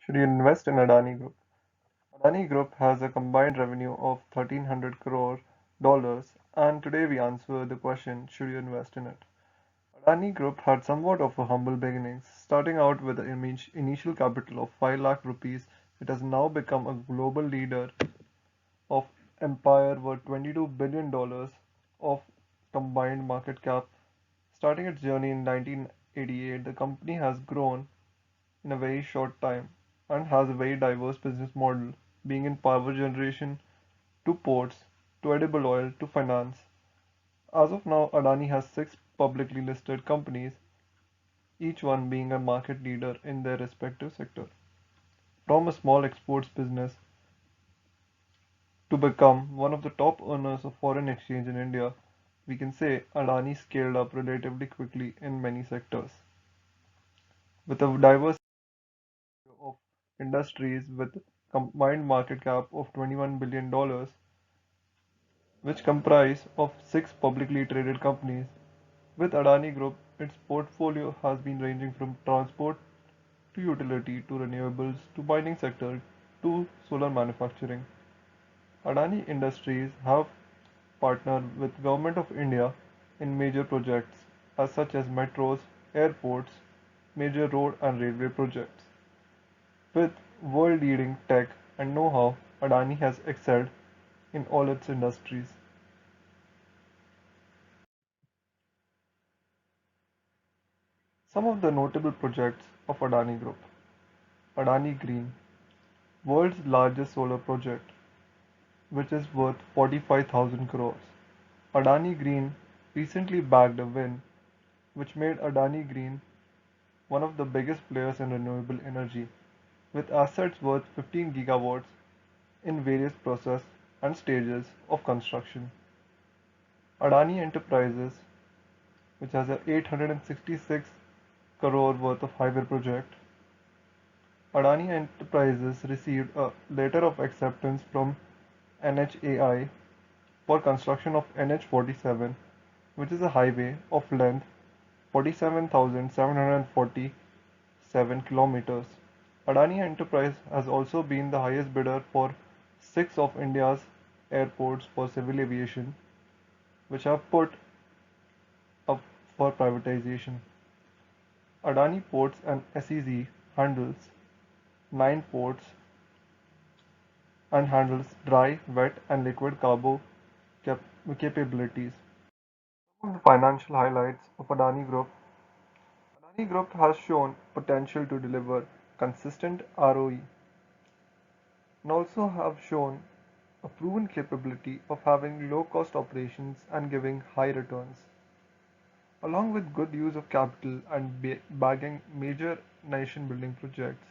Should you invest in Adani Group? Adani Group has a combined revenue of 1,300 crore dollars, and today we answer the question, should you invest in it? Adani Group had somewhat of a humble beginnings. Starting out with an initial capital of 5 lakh rupees, it has now become a global leader of empire worth $22 billion of combined market cap. Starting its journey in 1988, the company has grown in a very short time and has a very diverse business model, being in power generation to ports to edible oil to finance. As of now, Adani has six publicly listed companies, each one being a market leader in their respective sector. From a small exports business to become one of the top earners of foreign exchange in India, we can say Adani scaled up relatively quickly in many sectors. With a diverse of industries with combined market cap of $21 billion, which comprise of six publicly traded companies. With Adani Group, its portfolio has been ranging from transport to utility to renewables to mining sector to solar manufacturing. Adani Industries have partnered with Government of India in major projects as such as metros, airports, major road and railway projects. With world-leading tech and know-how, Adani has excelled in all its industries. Some of the notable projects of Adani Group. Adani Green, world's largest solar project, which is worth 45,000 crores. Adani Green recently bagged a win, which made Adani Green one of the biggest players in renewable energy, with assets worth 15 gigawatts in various process and stages of construction. Adani Enterprises, which has a 866 crore worth of highway project. Adani Enterprises received a letter of acceptance from NHAI for construction of NH47, which is a highway of length 47,747 kilometers. Adani Enterprise has also been the highest bidder for six of India's airports for civil aviation, which are put up for privatization. Adani Ports and SEZ handles nine ports and handles dry, wet, and liquid cargo cap- capabilities. Some of the financial highlights of Adani Group. Adani Group has shown potential to deliver consistent ROE and also have shown a proven capability of having low cost operations and giving high returns, along with good use of capital and bagging major nation building projects,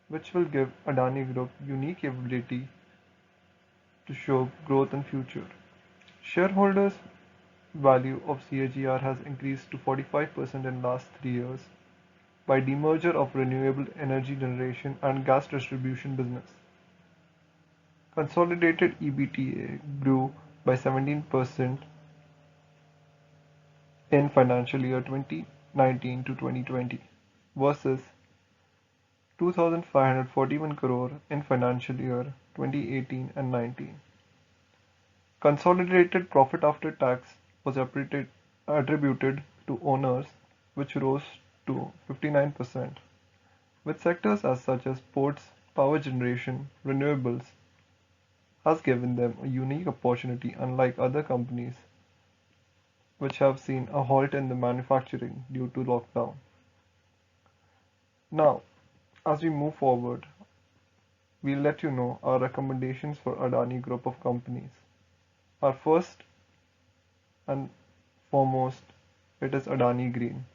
which will give Adani Group unique ability to show growth and future. Shareholders value of CAGR has increased to 45% in last 3 years by demerger of renewable energy generation and gas distribution business. Consolidated EBITDA grew by 17% in financial year 2019 to 2020 versus 2,541 crore in financial year 2018 and 19. Consolidated profit after tax was attributed to owners, which rose to 59%, with sectors as such as ports, power generation, renewables has given them a unique opportunity unlike other companies which have seen a halt in the manufacturing due to lockdown. Now, as we move forward, we'll let you know our recommendations for Adani Group of companies. Our first and foremost, it is Adani Green.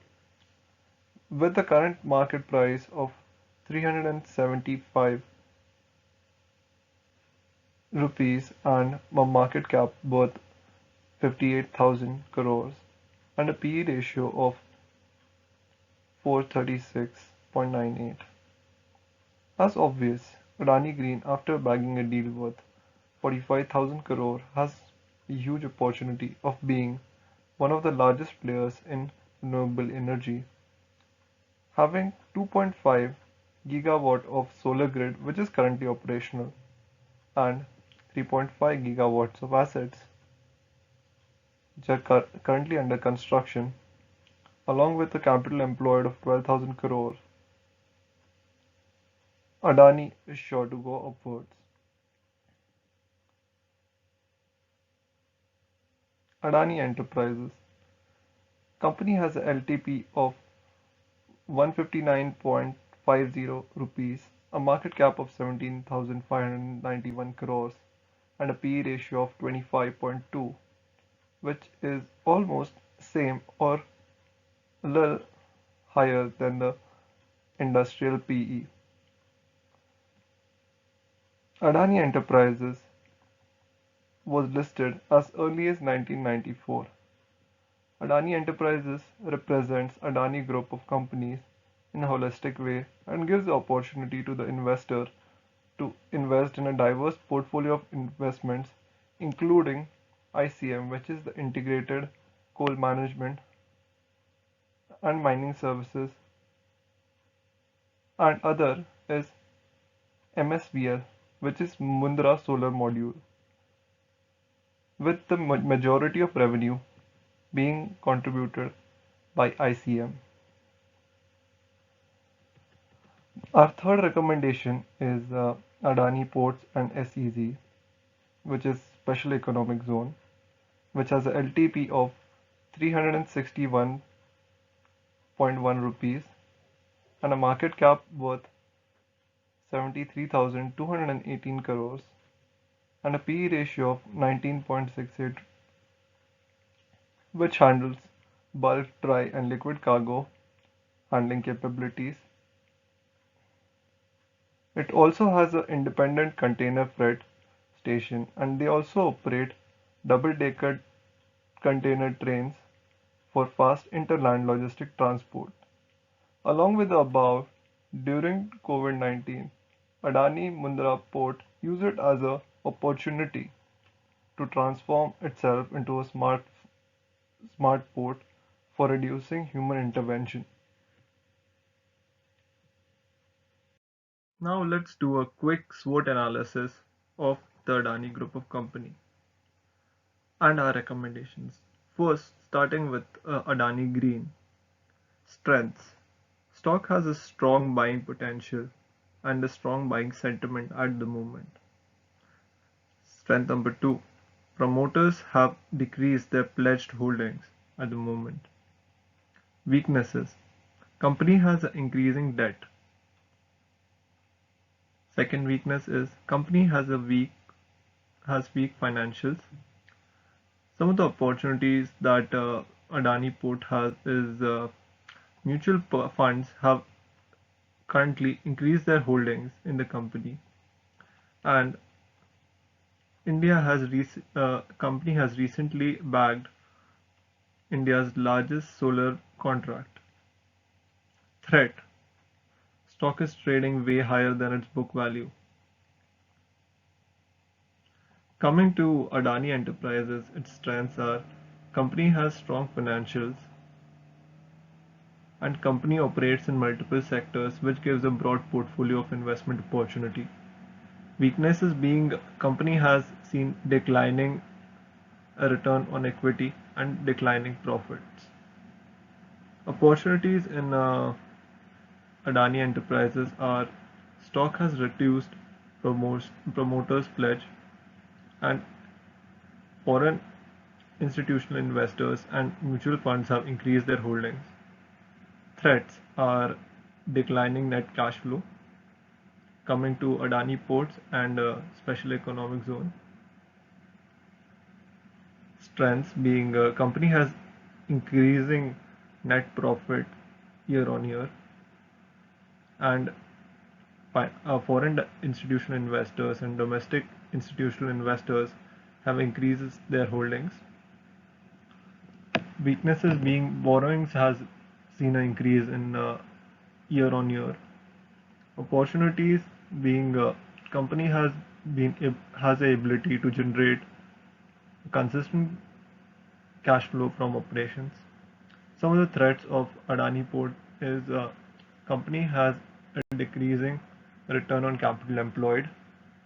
With the current market price of 375 rupees and a market cap worth 58,000 crores and a PE ratio of 436.98. As obvious, Adani Green, after bagging a deal worth 45,000 crore, has a huge opportunity of being one of the largest players in renewable energy, having 2.5 gigawatt of solar grid which is currently operational and 3.5 gigawatts of assets which are currently under construction, along with a capital employed of 12,000 crore, Adani is sure to go upwards. Adani Enterprises company has a LTP of 159.50 rupees, a market cap of 17,591 crores, and a PE ratio of 25.2, which is almost same or a little higher than the industrial PE. Adani Enterprises was listed as early as 1994. Adani Enterprises represents Adani Group of companies in a holistic way and gives the opportunity to the investor to invest in a diverse portfolio of investments, including ICM, which is the Integrated Coal Management and Mining Services, and other is MSVL, which is Mundra Solar Module, with the majority of revenue being contributed by ICM. Our third recommendation is Adani Ports and SEZ, which is Special Economic Zone, which has a LTP of 361.1 rupees and a market cap worth 73,218 crores and a PE ratio of 19.68, which handles bulk, dry, and liquid cargo handling capabilities. It also has an independent container freight station, and they also operate double-decker container trains for fast interland logistic transport. Along with the above, during COVID-19, Adani Mundra Port used it as an opportunity to transform itself into a smart port for reducing human intervention. Now let's do a quick SWOT analysis of the Adani Group of Company and our recommendations. First, starting with Adani Green. Strengths. Stock has a strong buying potential and a strong buying sentiment at the moment. Strength number 2. Promoters have decreased their pledged holdings at the moment. Weaknesses. Company has increasing debt. Second weakness is company has weak financials. Some of the opportunities that Adani Port has is mutual funds have currently increased their holdings in the company, and company has recently bagged India's largest solar contract. Threat. Stock is trading way higher than its book value. Coming to Adani Enterprises, its strengths are company has strong financials and company operates in multiple sectors, which gives a broad portfolio of investment opportunity. Weaknesses being company has seen declining return on equity and declining profits. Opportunities in Adani Enterprises are stock has reduced promoters pledge and foreign institutional investors and mutual funds have increased their holdings. Threats are declining net cash flow. Coming to Adani Ports and Special Economic Zone. Strengths being company has increasing net profit year on year, and foreign institutional investors and domestic institutional investors have increased their holdings. Weaknesses being borrowings has seen an increase in year on year. Opportunities being company has the ability to generate consistent cash flow from operations. Some of the threats of Adani Port is company has a decreasing return on capital employed,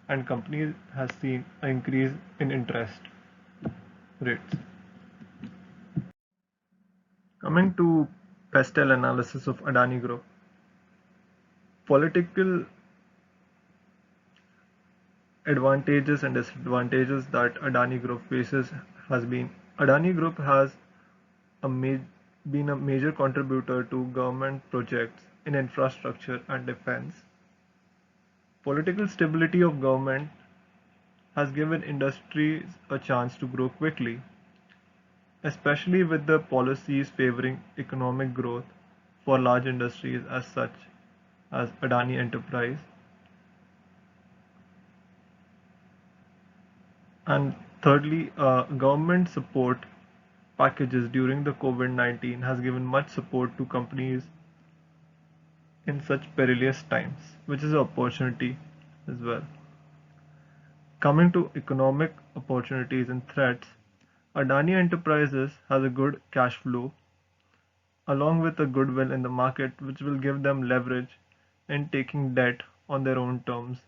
and companies has seen an increase in interest rates. Coming to Pestel analysis of Adani Group, political advantages and disadvantages that Adani Group faces has been Adani Group has a been a major contributor to government projects in infrastructure and defense. Political stability of government has given industries a chance to grow quickly, especially with the policies favoring economic growth for large industries as such as Adani Enterprise. And thirdly, government support packages during the COVID-19 has given much support to companies in such perilous times, which is an opportunity as well. Coming to economic opportunities and threats, Adani Enterprises has a good cash flow along with a goodwill in the market which will give them leverage in taking debt on their own terms.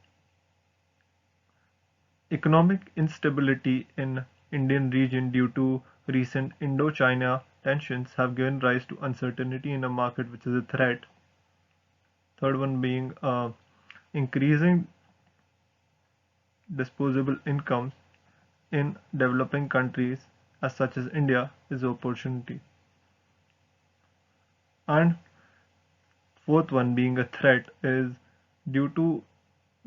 Economic instability in Indian region due to recent Indo-China tensions have given rise to uncertainty in a market which is a threat. Third one being increasing disposable incomes in developing countries as such as India is an opportunity. And fourth one being a threat is due to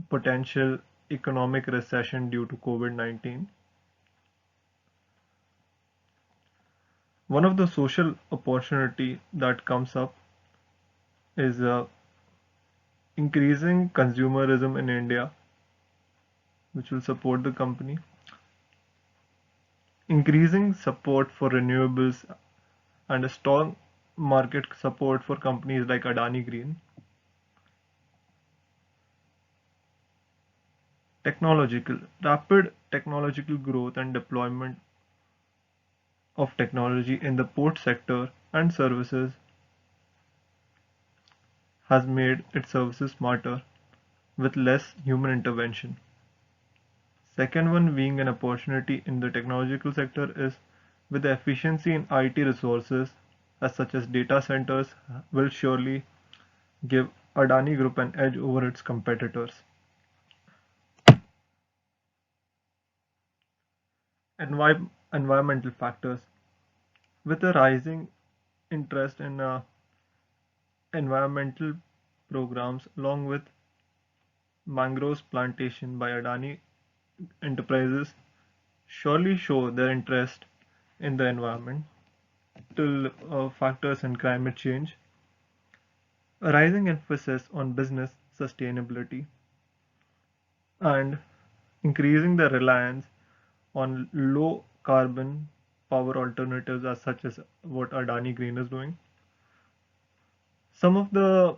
potential economic recession due to COVID-19. One of the social opportunity that comes up is increasing consumerism in India, which will support the company. Increasing support for renewables and a strong market support for companies like Adani Green. Rapid technological growth and deployment of technology in the port sector and services has made its services smarter with less human intervention. Second one being an opportunity in the technological sector is with the efficiency in IT resources as such as data centers will surely give Adani Group an edge over its competitors. Environmental factors. With a rising interest in environmental programs along with mangroves plantation by Adani Enterprises surely show their interest in the environment. Till factors in climate change, a rising emphasis on business sustainability, and increasing the reliance on low carbon power alternatives as such as what Adani Green is doing. Some of the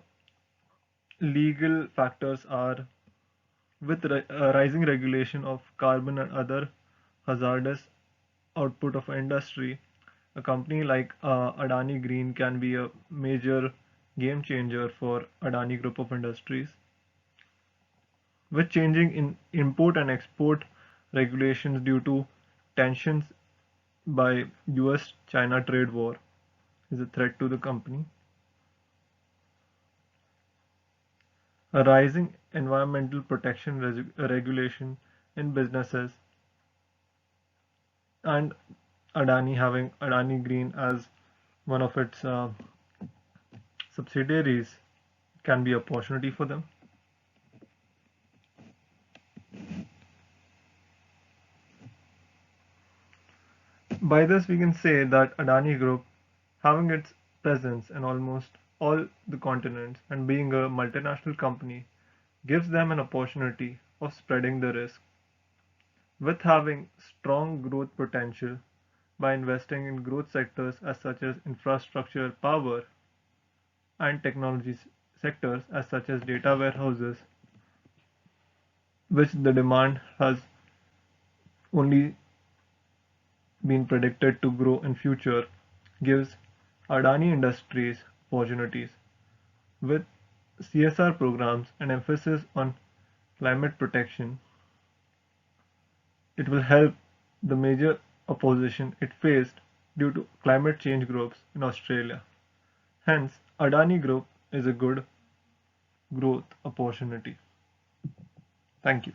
legal factors are with rising regulation of carbon and other hazardous output of industry, a company like Adani Green can be a major game changer for Adani Group of Industries. With changing in import and export regulations due to tensions by US-China trade war is a threat to the company. A rising environmental protection regulation in businesses and Adani having Adani Green as one of its subsidiaries can be an opportunity for them. By this, we can say that Adani Group, having its presence in almost all the continents and being a multinational company, gives them an opportunity of spreading the risk. With having strong growth potential by investing in growth sectors as such as infrastructure, power, and technology sectors as such as data warehouses, which the demand has only been predicted to grow in future, gives Adani Industries opportunities. With CSR programs and emphasis on climate protection, it will help the major opposition it faced due to climate change groups in Australia. Hence, Adani Group is a good growth opportunity. Thank you.